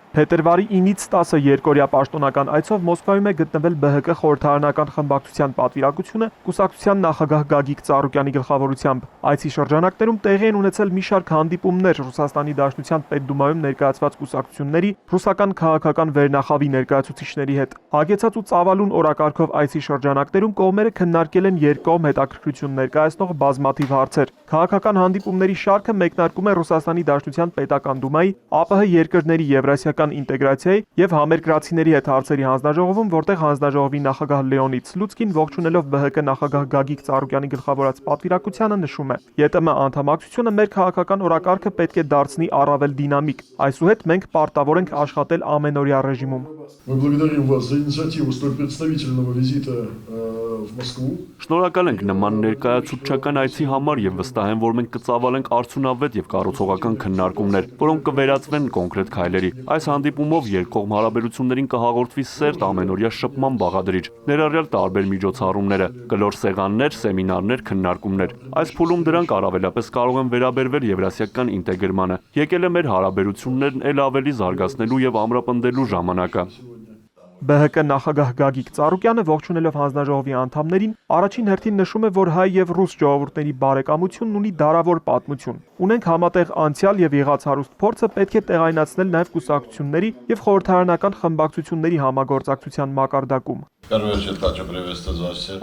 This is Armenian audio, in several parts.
Փետրվարի 9-ից 10-ը երկօրյա պաշտոնական այցով Մոսկվայում է գտնվել ԲՀԿ խորհրդարանական խմբակցության պատվիրակությունը կուսակցության նախագահ Գագիկ Ծառուկյանի գլխավորությամբ։ Այցի շրջանակներում տեղի են ունեցել մի շարք հանդիպումներ Ռուսաստանի Դաշնության Պետդումայում ներկայացված կուսակցությունների, ռուսական քաղաքական վերնախավի ներկայացուցիչների հետ։ Հագեցած ու ծավալուն օրակարգով այցի շրջանակներում կողմերը քննարկել են երկկողմ հետաքրքրություն ներկայացնող բազմաթիվ հարցեր։ Քաղաքական հանդիպումների շարքը մեկնարկում է Ռուսաստանի Դաշնության Պետական Դումայի, ԱՊՀ երկրների Եվրասիական ինտեգրացիայի եւ համերկրացիների հետ հարցերի հանձնաժողովում, որտեղ հանձնաժողովի նախագահ Լեոնիդ Սլուցկին ողջունելով ԲՀԿ նախագահ Գագիկ Ծառուկյանի գլխավորած պատվիրակությանը նշում է. ԵՏՄ անդամակցությունը մեր քաղաքական օրակարգը պետք է դարձնի առավել դինամիկ։ Այսուհետ մենք պարտավոր ենք աշխատել ամենօրյա ռեժիմում։ Շնորհակալ ենք նման ներկայացուցչական այցի համար եւ վստահ եմ, որ մենք կծավալենք արդյունավետ եւ կառուցողական քննարկումներ, որոնք կվերածվեն կոնկրետ քայլերի։ Այս հանդիպումով երկկողմ հարաբերություններին կհաղորդվի սերտ ամենօրյա շփման բաղադրիչ, ներառյալ տարբեր միջոցառումները, կլոր սեղաններ, սեմինարներ, քննարկումներ։ Այս փուլում դրանք առավելապես կարող են վերաբերվել եվրասիական ինտեգրմանը։ Եկել է մեր հարաբերություններն էլ ավելի զարգացնելու եւ ամրապնդելու ժամանակը։ ԲՀԿ նախագահ Գագիկ Ծառուկյանը ողջունելով հանձնաժողովի անդամներին առաջին հերթին նշում է, որ հայ եւ ռուս ժողովուրդների բարեկամությունն ունի դարավոր պատմություն։ Ունենք համատեղ անցյալ եւ եղած հարուստ փորձը պետք է տեղայնացնել նաեւ կուսակցությունների եւ խորհրդարանական խմբակցությունների համագործակցության մակարդակում։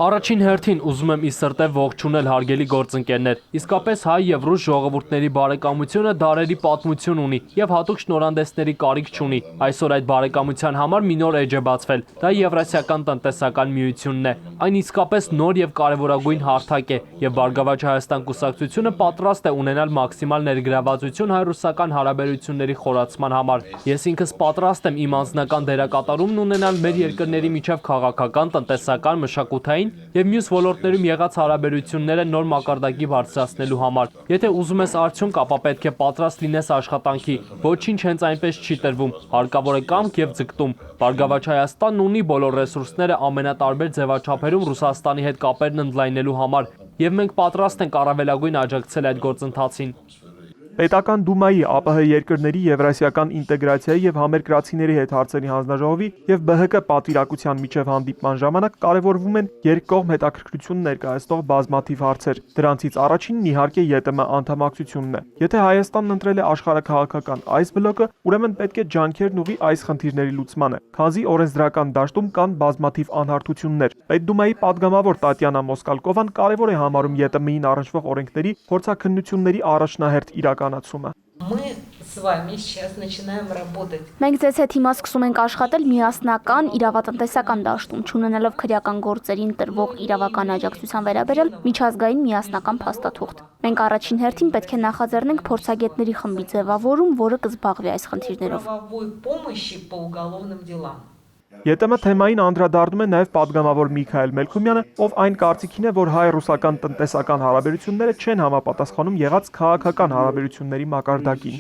Առաջին հերթին ուզում եմ ի սրտե ողջունել հարգելի գործընկերներ։ Իսկապես հայ եւ ռուս ժողովուրդների բարեկամությունը դարերի պատմություն ունի եւ հատուկ շնորհանդեսների կարիք չունի։ Այսօր այդ բարեկամության համար մի նոր էջ է բացվել։ Դա Եվրասիական տնտեսական միությունն է։ Այն իսկապես նոր եւ կարեւորագույն հարթակ է եւ Բարգավաճ Հայաստան կուսակցությունը պատրաստ է ունենալ մաքսիմալ ներգրավվածություն հայ-ռուսական հարաբերությունների խորացման համար։ Ես ինքս պատրաստ եմ իմ անձնական դերակատարումն ունենալ մեր երկրների միջև քաղաքական, տնտեսական, մշակութային եւ մյուս ոլորտներում եղած հարաբերությունները նոր մակարդակի բարձրացնելու համար։ Եթե ուզում ես արդյունք, ապա պետք է պատրաստ լինես աշխատանքի։ Ոչինչ հենց այնպես չի տրվում։ Հարկավոր է կամք եւ ձգտում։ Բարգավաճ Հայաստանն ունի բոլոր ռեսուրսները ամենատարբեր ձևաչափերում Ռուսաստանի հետ կապերն ընդլայնելու համար եւ մենք պատրաստ ենք առավելագույն աջակցել այդ գործընթացին։ Պետական Դումայի, ԱՊՀ երկրների Եվրասիական ինտեգրացիայի եւ համերկրացիների հետ հարցերի հանձնաժողովի եւ ԲՀԿ պատվիրակության միջև հանդիպման ժամանակ կարևորվում են երկկողմ հետաքրքրություն ներկայացնող բազմաթիվ հարցեր։ Դրանցից առաջինն իհարկե ԵՏՄ անդամակցությունն է։ Եթե Հայաստանն ընտրել է աշխարհաքաղաքական այս բլոկը, ուրեմն պետք է ջանքերն ուղղի այս խնդիրների լուծմանը, քանզի օրենսդրական դաշտում կան բազմաթիվ անհարթություններ։ Պետդումայի падգամավոր Տատյանա Մոսկալկովան կարևոր է համարում ԵՏՄ-ին առնչվող օրենքների փորձաքննությունների առաջնահերթ իրականացումը։ Մենք ձեզ հետ հիմա սկսում ենք աշխատել միասնական իրավատնտեսական դաշտում, չունենալով քրեական գործերին տրվող իրավական աջակցության վերաբերյալ միջազգային միասնական փաստաթուղթ։ Մենք առաջին հերթին պետք է նախաձեռնենք փորձագետների խմբի ձևավորում, որը կզբաղվի այս խնդիրներով։ ԵՏՄ թեմային անդրադառնում է նաև падգամավոր Միքայել Մելքումյանը, ով այն կարծիքին է, որ հայ-ռուսական տնտեսական հարաբերությունները չեն համապատասխանում եղած քաղաքական հարաբերությունների մակարդակին։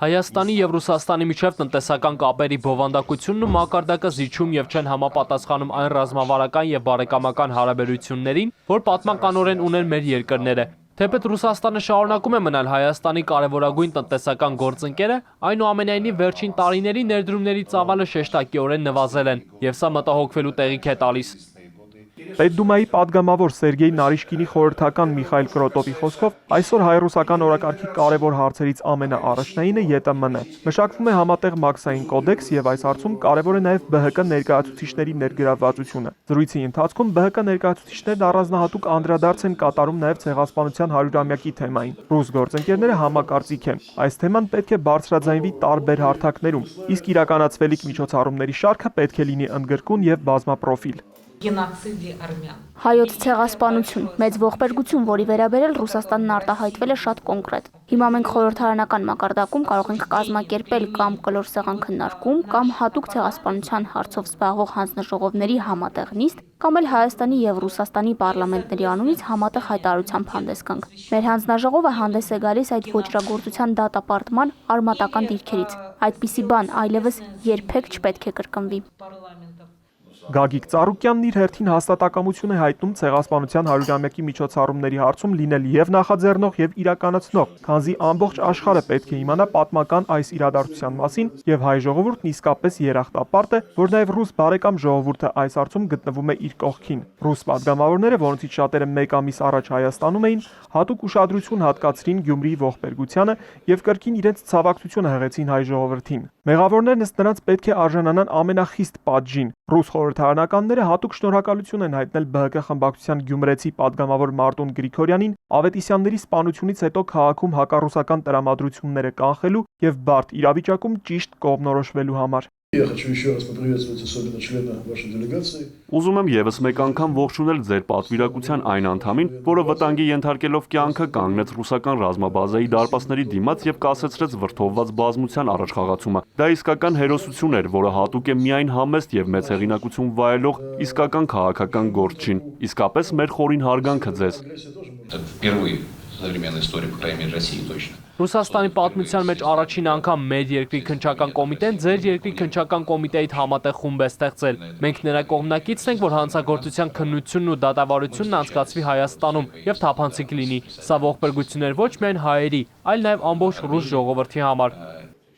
Հայաստանի եւ Ռուսաստանի միջև տնտեսական կապերի բովանդակությունն ու մակարդակը զիջում եւ չեն համապատասխանում այն ռազմավարական եւ բարեկամական հարաբերություններին, որ պատմականորեն ունեն մեր երկրները։ Թեպետ Ռուսաստանը շարունակում է մնալ Հայաստանի կարևորագույն տնտեսական գործընկերը, այնուամենայնիվ վերջին տարիների ներդրումների ծավալը շեշտակիորեն նվազել են, եւ սա մտահոգվելու տեղիք է տալիս։ Պետդումայի падգամավոր Սերգեյ Նարիշկինի խորհրդական Միխայել Կրոտովի խոսքով այսօր հայ-ռուսական օրակարգի կարևոր հարցերից ամենաառաջնայինը ԵՏՄ-ն է։ Մշակվում է համատեղ մաքսային կոդեքս եւ այս հարցում կարևոր է նաեւ ԲՀԿ ներկայացուցիչների ներգրավվածությունը։ Զրույցի ընթացքում ԲՀԿ ներկայացուցիչներն առանձնահատուկ անդրադարձ են կատարում նաեւ ցեղասպանության 100-ամյակի թեմային։ Ռուս գործընկերները համակարծիք են։ Այս թեման պետք է բարձրաձայնվի տարբեր հարթակներում, իսկ իրականացվելիք միջոցառումների շարքը պետք է լինի ընդգրկուն եւ բազմապրոֆիլ։ Հայոց ցեղասպանություն, մեծ ողբերգություն, որի վերաբերել Ռուսաստանն արտահայտվել է շատ կոնկրետ։ Հիմա մենք խորհրդարանական մակարդակում կարող ենք կազմակերպել կամ կլոր սեղան քննարկում, կամ հատուկ ցեղասպանության հարցով զբաղվող հանձնաժողովների համատեղ նիստ, կամ էլ Հայաստանի եւ Ռուսաստանի պարլամենտների անունից համատեղ հայտարարությամբ հանդես գանք։ Մեր հանձնաժողովը հանդես է գալիս այդ ոճրագործության դատապարտման արմատական դիրքերից։ Այդպիսի բան այլևս երբեք չպետք է կրկնվի։ Գագիկ Ծառուկյանն իր հերթին հաստատակամություն է հայտնում ցեղասպանության 100-ամյակի միջոցառումների հարցում լինել եւ նախաձեռնող եւ իրականացնող, քանզի ամբողջ աշխարհը պետք է իմանա պատմական այս իրադարձության մասին եւ հայ ժողովուրդն իսկապես երախտապարտ է, որ նաեւ ռուս բարեկամ ժողովուրդը այս հարցում գտնվում է իր կողքին։ Ռուս պատգամավորները, որոնցից շատերը 1 ամիս առաջ Հայաստանում էին, հատուկ ուշադրություն հատկացրին Գյումրիի ողբերգությանը եւ կրկին իրենց ցավակցությունը հղեցին հայ ժողովրդին։ Մեղավորներն ըստ նրանց պետք է արժանանան ամենախիստ պատժին։ Ռուս խորհրդարանականները հատուկ շնորհակալություն են հայտնել ԲՀԿ խմբակցության գյումրեցի падգամավոր Մարտուն Գրիգորյանին Ավետիսյանների սպանությունից հետո քաղաքում հակառուսական տրամադրությունները կանխելու եւ բարդ իրավիճակում ճիշտ կողմնորոշվելու համար։ Я хочу еще раз поприветствовать особенно члена вашей делегации. Ուզում եմ եւս մեկ անգամ ողջունել ձեր պատվիրակության այն անդամին, որը վտանգի ենթարկելով կյանքը կանգնեց ռուսական ռազմաբազայի դարպասների դիմաց եւ կասեցրեց վրթովված բազմության առաջխաղացումը։ Դա իսկական հերոսություն էր, որը հատուկ է միայն համեստ եւ մեծ հեղինակություն վայելող իսկական քաղաքական գործչին։ Իսկապես մեր խորին հարգանքը ձեզ։ Впервые в современной истории, по крайней мере, России точно. Ռուսաստանի պատմության մեջ առաջին անգամ մեր երկրի քննչական կոմիտեն ձեր երկրի քննչական կոմիտեիդ համատեղ խումբ է ստեղծել։ Մենք նրա կողմնակիցն ենք, որ հանցագործության քննությունն ու դատավարությունն անցկացվի Հայաստանում եւ թափանցիկ լինի։ Սա ողբերգություններ ոչ միայն հայերի, այլ նաեւ ամբողջ ռուս ժողովրդի համար։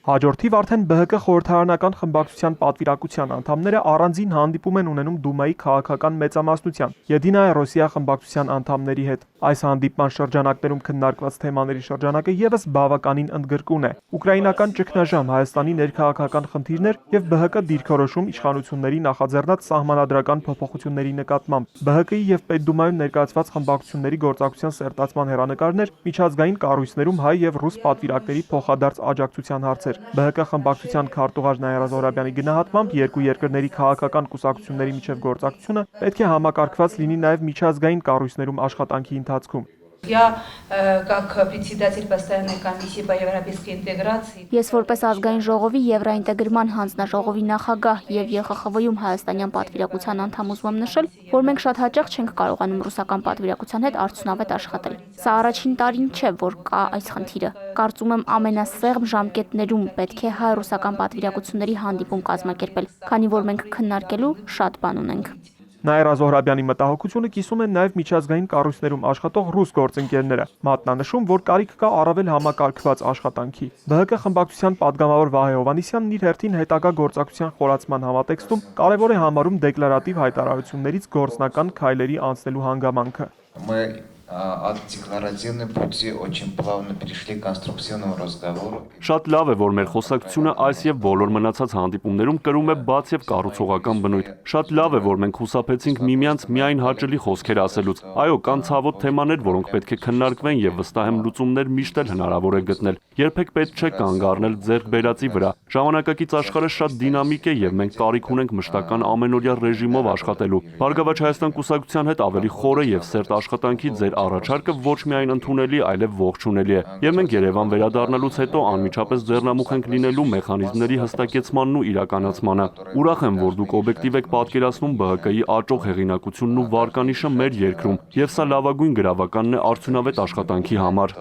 Հաջորդիվ արդեն ԲՀԿ խորհրդարանական խմբակցության պատվիրակության անդամները առանձին հանդիպում են ունենում Դումայի քաղաքական մեծամասնության Եդինայա Ռոսիա խմբակցության անդամների հետ։ Այս հանդիպման շրջանակներում քննարկված թեմաների շրջանակը եւս բավականին ընդգրկուն է։ Ուկրաինական ճգնաժամ, Հայաստանի ներքաղաքական խնդիրներ եւ ԲՀԿ դիրքորոշում իշխանությունների նախաձեռնած սահմանադրական փոփոխությունների նկատմամբ։ ԲՀԿ-ի եւ Պետդումայում ներկայացված խմբակցությունների գործակցության սերտացման հերանեկարներ, միջազգային կառույցներում հայ եւ ռուս պատվիրակների փոխադարձ աջակցության հարցեր։ ԲՀԿ խմբակցության քարտուղար Նաիրա Զոհրաբյանի գնահատմամբ երկու երկրների քաղաքական կուսակցությունների միջև գործակցությունը պետք է համակարգված լինի նաև միջազգային կառույցներում աշխատանքի ընթացքում։ Я, как председатель постоянной комиссии по европейской интеграции, Ես որպես ազգային ժողովի Եվրաինտեգրման հանձնաժողովի նախագահ եւ ԵԽԽՎ-ում հայաստանյան պատվիրակության անդամ ուզում եմ նշել, որ մենք շատ հաճախ չենք կարողանում ռուսական պատվիրակության հետ արդյունավետ աշխատել։ Սա առաջին տարին չէ, որ կա այս խնդիրը։ Կարծում եմ ամենասեղմ ժամկետներում պետք է հայ-ռուսական պատվիրակությունների հանդիպում կազմակերպել, քանի որ մենք քննարկելու շատ բան ունենք։ Նաիրա Զոհրաբյանի մտահոգությունը կիսում են նաև միջազգային կառույցներում աշխատող ռուս գործընկերները, մատնանշում, որ կարիք կա առավել համակարգված աշխատանքի։ ԲՀԿ խմբակցության падգամավոր Վահե Հովհաննիսյանն իր հերթին հետագա գործակցության խորացման համատեքստում կարևոր է համարում դեկլարատիվ հայտարարություններից գործնական քայլերի անցնելու հանգամանքը։ Мы от декларативной пути очень плавно перешли к конструктивному разговору. Շատ լավ է, որ մեր խոսակցությունը այս եւ բոլոր մնացած հանդիպումներում կրում է բաց եւ կառուցողական բնույթ։ Շատ լավ է, որ մենք խուսափեցինք միմյանց միայն հաճելի խոսքեր ասելուց։ Այո, կան ցավոտ թեմաներ, որոնք պետք է քննարկվեն եւ վստահ եմ լուծումներ միշտ էլ հնարավոր է գտնել։ Երբեք պետք չէ կանգ առնել ձեռք բերածի վրա։ Ժամանակակից աշխարհը շատ դինամիկ է եւ մենք կարիք ունենք մշտական ամենօրյա ռեժիմով աշխատելու։ Բարգավաճ Հայաստան կուսակցության հետ ավելի խորը եւ սերտ աշխատանքի ձեր առաջարկը ոչ միայն ընդունելի, այլև ողջունելի է։ Եվ մենք Երևան վերադառնալուց հետո անմիջապես ձեռնամուխ ենք լինելու մեխանիզմների հստակեցմանն ու իրականացմանը։ Ուրախ եմ, որ դուք օբյեկտիվ եք պատկերացնում ԲՀԿ-ի աճող հեղինակությունն ու վարկանիշը մեր երկրում, եւ սա լավագույն գրավականն է արդյունավետ աշխատանքի համար։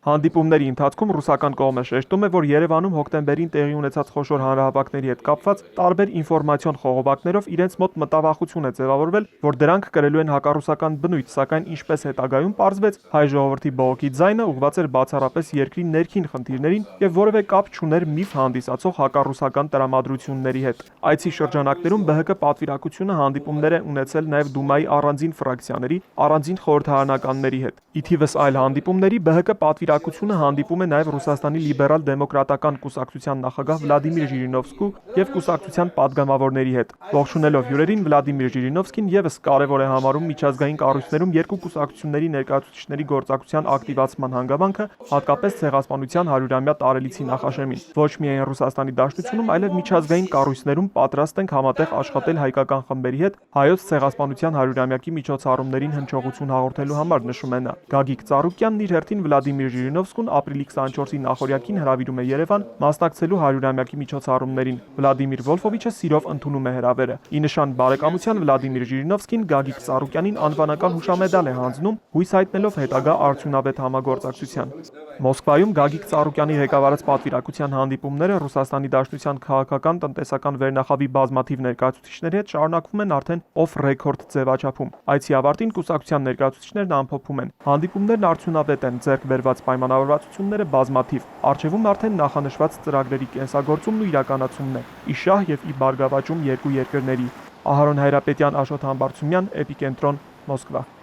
Հանդիպումների ընթացքում ռուսական կողմը շեշտում է, որ Երևանում հոկտեմբերին տեղի ունեցած խոշոր հանրահավաքների հետ կապված տարբեր ինֆորմացիոն խողովակներով իրենց մոտ մտավախություն է ձևավորվել, որ դրանք կրելու են հակառուսական բնույթ, սակայն ինչպես հետագայում պարզվեց, հայ ժողովրդի բողոքի ձայնը ուղղված էր բացառապես երկրի ներքին խնդիրներին եւ որևէ կապ չուներ միֆ հանդիսացող հակառուսական տրամադրությունների հետ։ Այցի շրջանակներում ԲՀԿ պատվիրակությունը հանդիպումներ է ունեցել նաեւ Դումայի առանձին ֆրակցիաների, առանձին խորհրդարանականների հետ։ Ի թիվս այլ հանդիպումների ԲՀԿ պատվիրակությունը հանդիպում է նաև Ռուսաստանի լիբերալ-դեմոկրատական կուսակցության նախագահ Վլադիմիր Ժիրինովսկու եւ կուսակցության падգամավորների հետ։ Ողջունելով հյուրերին Վլադիմիր Ժիրինովսկին եւս կարևոր է համարում միջազգային կառույցներում երկու կուսակցությունների ներկայացուցիչների գործակցության ակտիվացման հանգամանքը, հատկապես ցեղասպանության 100-ամյա տարելիցի նախաշեմին։ Ոչ միայն Ռուսաստանի Դաշնությունում, այլև միջազգային կառույցներում պատրաստ ենք համատեղ աշխատել հայկական խմբերի հետ հայոց ցեղասպանության 100-ամյակի միջոցառումներին հնչողություն հաղորդելու համար, նշում է նա։ Գագիկ Ծառուկյանն իր հերթին Վլադիմիր Ժիրինովսկուն ապրիլի 24-ի նախօրյակին հրավիրում է Երևան մասնակցելու 100-ամյակի միջոցառումներին։ Վլադիմիր Վոլֆովիչը սիրով ընդունում է հրավերը։ Ի նշան բարեկամության Վլադիմիր Ժիրինովսկին Գագիկ Ծառուկյանին անվանական հուշամեդալ է հանձնում, հույս հայտնելով հետագա արդյունավետ համագործակցության։ Մոսկվայում Գագիկ Ծառուկյանի ղեկավարած պատվիրակության հանդիպումները Ռուսաստանի Դաշնության քաղաքական, տնտեսական վերնախավի բազմաթիվ ներկայացուցիչների հետ շարունակվում են արդեն off-record ձևաչափում։ Այցի ավարտին կուսակցության ներկայացուցիչներն ամփոփում են. հանդիպումներն արդյունավետ են, ձեռք բերված պայմանավորվածությունները բազմաթիվ։ Առջևում արդեն նախանշված ծրագրերի կենսագործումն ու իրականացումն է՝ ի շահ եւ ի բարգավաճում երկու երկրների։ Ահարոն Հայրապետյան, Աշոտ Համբարձումյան, Էպիկենտրոն, Մոսկվա։